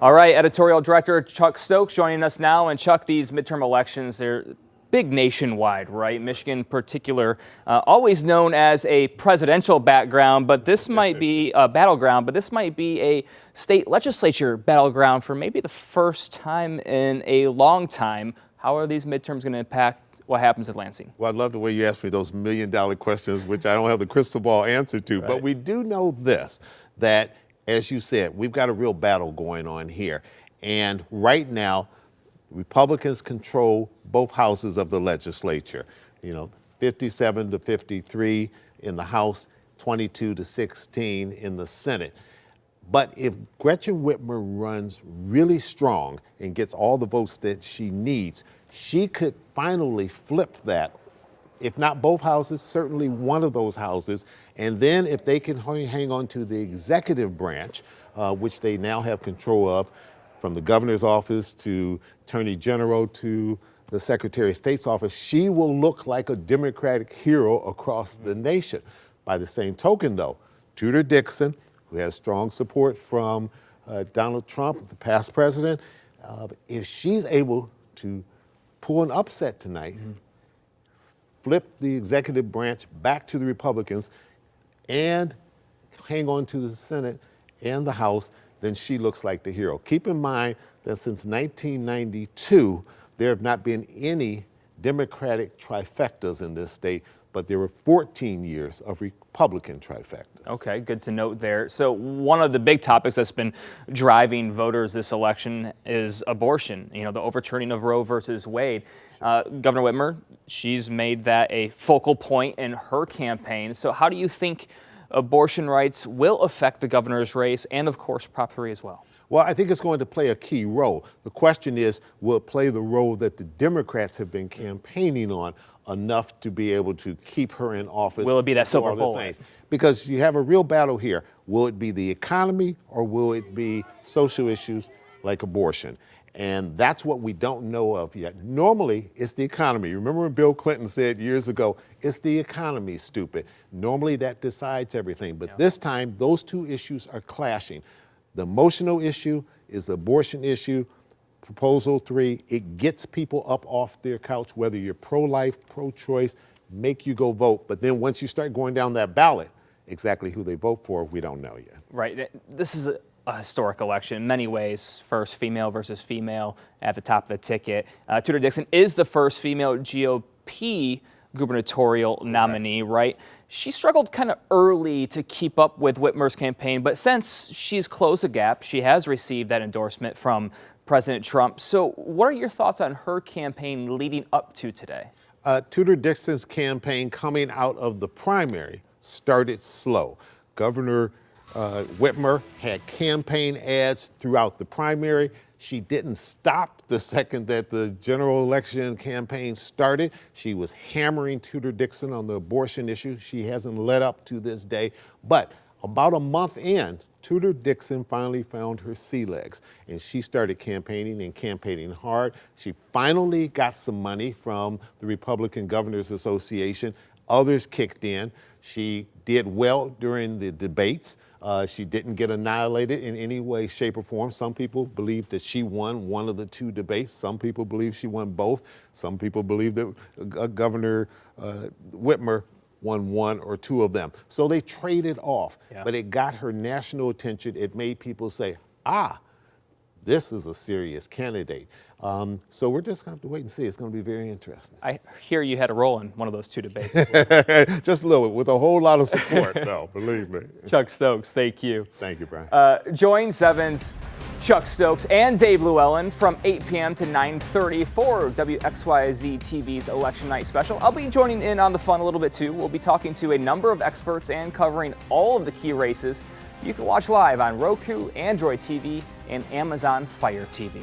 All right, Editorial Director Chuck Stokes joining us now. And Chuck, these midterm elections, they're big nationwide, right? Michigan in particular, always known as a presidential battleground, but this might be a battleground, but this might be a state legislature battleground for maybe the first time in a long time. How are these midterms going to impact what happens at Lansing? Well, I love the way you asked me those million-dollar questions, which I don't have the crystal ball answer to, right. But we do know this, that as you said, we've got a real battle going on here. And right now, Republicans control both houses of the legislature. 57 to 53 in the House, 22 to 16 in the Senate. But if Gretchen Whitmer runs really strong and gets all the votes that she needs, she could finally flip that. If not both houses, certainly one of those houses. And then if they can hang on to the executive branch, which they now have control of, from the governor's office to attorney general to the secretary of state's office, she will look like a Democratic hero across the nation. By the same token, though, Tudor Dixon, who has strong support from Donald Trump, the past president, if she's able to pull an upset tonight, flip the executive branch back to the Republicans, and hang on to the Senate and the House, then she looks like the hero. Keep in mind that since 1992, there have not been any Democratic trifectas in this state, but there were 14 years of Republican trifectas. Okay, good to note there. So one of the big topics that's been driving voters this election is abortion, the overturning of Roe versus Wade. Governor Whitmer, she's made that a focal point in her campaign. So how do you think abortion rights will affect the governor's race and, of course, Prop 3 as well? Well, I think it's going to play a key role. The question is, will it play the role that the Democrats have been campaigning on enough to be able to keep her in office? Will it be that silver bullet? Because you have a real battle here. Will it be the economy or will it be social issues like abortion? And that's what we don't know of yet. Normally, it's the economy. Remember when Bill Clinton said years ago, it's the economy, stupid. Normally, that decides everything. But this time, those two issues are clashing. The emotional issue is the abortion issue. Proposal 3, it gets people up off their couch, whether you're pro-life, pro-choice, make you go vote. But then once you start going down that ballot, exactly who they vote for, we don't know yet. Right. This is a historic election in many ways. First female versus female at the top of the ticket. Tudor Dixon is the first female GOP gubernatorial nominee, right? She struggled kind of early to keep up with Whitmer's campaign, but since she's closed the gap, she has received that endorsement from President Trump. So what are your thoughts on her campaign leading up to today? Tudor Dixon's campaign coming out of the primary started slow. Governor Whitmer had campaign ads throughout the primary. She didn't stop the second that the general election campaign started. She was hammering Tudor Dixon on the abortion issue. She hasn't let up to this day. But about a month in, Tudor Dixon finally found her sea legs, and she started campaigning and campaigning hard. She finally got some money from the Republican Governors Association. Others kicked in. She did well during the debates. She didn't get annihilated in any way, shape, or form. Some people believe that she won one of the two debates. Some people believe she won both. Some people believe that Governor Whitmer won one or two of them. So they traded off, but it got her national attention. It made people say, this is a serious candidate. So we're just going to have to wait and see. It's going to be very interesting. I hear you had a role in one of those two debates. Just a little bit, with a whole lot of support. No, believe me. Chuck Stokes, thank you. Thank you, Brian. Join 7's Chuck Stokes and Dave Llewellyn from 8 p.m. to 9:30 for WXYZ-TV's Election Night Special. I'll be joining in on the fun a little bit too. We'll be talking to a number of experts and covering all of the key races. You can watch live on Roku, Android TV, and Amazon Fire TV.